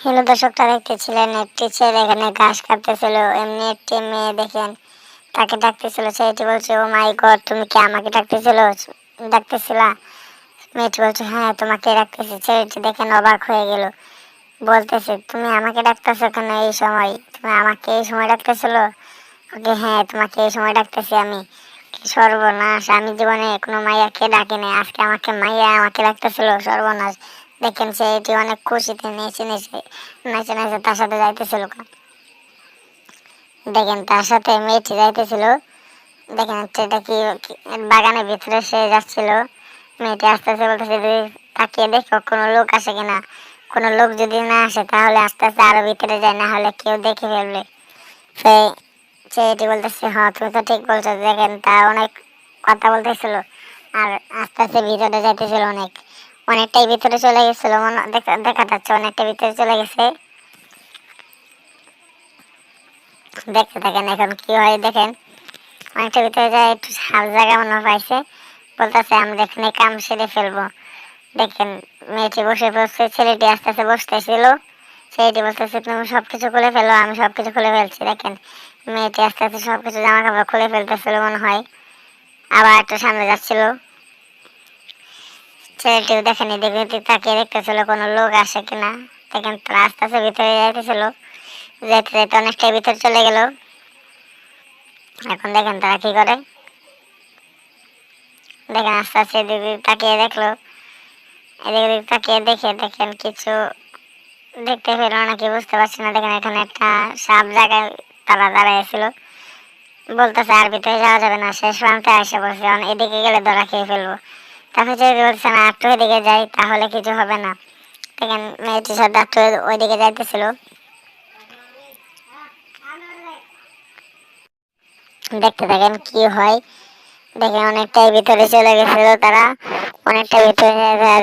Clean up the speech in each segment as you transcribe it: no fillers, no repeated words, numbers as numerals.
Hello দর্শকরা দেখতেছিলেন একটি ছেলে এখানে ঘাস কাটতেছিল, এমনি একটি মেয়ে দেখেন তাকে ডাকতেছিল। ছেলেটি বলছে, ও মাই গড, তুমি কি আমাকে ডাকতেছিলা? মেয়েটি বলছে, হ্যাঁ তোমাকে ডাকতেছি। ছেলেটি দেখেন অবাক হয়ে গেল, বলতেছে, তুমি আমাকে ডাকতেছো কেন এই সময়? তুমি আমাকে এই সময় ডাকতেছিল? ওকে, হ্যাঁ তোমাকে এই সময় ডাকতেছি আমি। কি সর্বনাশ, আমি জীবনে কোনো মাইয়াকে ডাকিনি, আজকে আমাকে মাইয়া আমাকে ডাকতেছিল, সর্বনাশ। দেখেন ছেলেটি অনেক খুশিতে নেচে নেচে নেচে নেচে তার সাথে যাইতেছিল। দেখেন তার সাথে মেয়েটি যাইতেছিল। দেখেন সেটা বাগানের ভিতরে সে যাচ্ছিল। মেয়েটি আস্তে আস্তে বলতেছে, যদি তাকিয়ে দেখো কোনো লোক আসে কিনা। কোনো লোক যদি না আসে তাহলে আস্তে আস্তে আরো ভিতরে যায়, না হলে কেউ দেখে ফেলবে। সেই ছেলেটি বলতেছে, হ্যাঁ তুমি তো ঠিক বলছো। দেখেন তা অনেক কথা বলতেছিল আর আস্তে আস্তে ভিতরে যাইতেছিল। অনেকটাই ভিতরে চলে গেছিল, দেখা যাচ্ছে অনেকটা ভিতরে চলে গেছে। দেখতে থাকেন এখন কি হয়। দেখেন অনেকটা ভিতরে যায়, একটু সাপ জায়গা মনে পাইছে, বলতেছে আমরা এখানে কাম সেরে ফেলবো। দেখেন মেয়েটি বসে পড়ছে, ছেলেটি আস্তে আস্তে বসতেছিল। ছেলেটি বলতেছে, তুমি সবকিছু খুলে ফেলো, আমি সবকিছু খুলে ফেলছি। দেখেন মেয়েটি আস্তে আস্তে সবকিছু জামা কাপড় খুলে ফেলতেছিল মনে হয়, আবার একটু সামনে যাচ্ছিল। ছেলেটিও দেখেন এদিকে তাকিয়ে দেখতেছিল কোনো লোক আসে কিনা। দেখেন তারা আস্তে আস্তে ভিতরে যাইতেছিল, যেতে যেতে অনেকটাই ভিতরে চলে গেল। এখন দেখেন তারা কি করে। দেখেন আস্তে আস্তে এদিকে তাকিয়ে দেখলো, এদিকে তাকিয়ে দেখে দেখেন কিছু দেখতে পেলো নাকি বুঝতে পারছি না। দেখেন এখানে একটা সাপ জায়গায় তারা দাঁড়াইছিল, বলতেছে আর ভিতরে যাওয়া যাবে না, শেষ প্রান্তে এসে বলছে এদিকে গেলে ধরা খেয়ে ফেলবো। তারপর যদি বলছে না একটু এদিকে যাই তাহলে কিছু হবে না। দেখেন মেয়েটির সাথে একটু ওইদিকে যাইতেছিল। দেখতে থাকেন কি হয়। দেখে অনেকটাই ভিতরে চলে গেছিল তারা, অনেকটা ভিতরে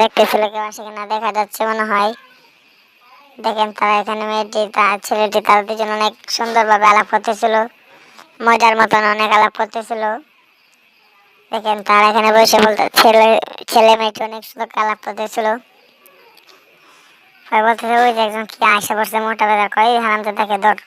দেখতেছিল কেউ আসে কিনা, দেখা যাচ্ছে মনে হয়। দেখেন তারা এখানে মেয়েটি তার ছেলেটি তার দুজন অনেক সুন্দরভাবে আলাপ করতেছিল, মজার মতন অনেক আলাপ করতেছিল। দেখেন তারা এখানে বসে বলতে ছেলে ছেলে মেয়েটি অনেক সুন্দর আলাপ করতেছিল। বলতেছে, ওই যে একজন কি আশা করছে মোটা বেদা করে হারামজাদাকে ধর।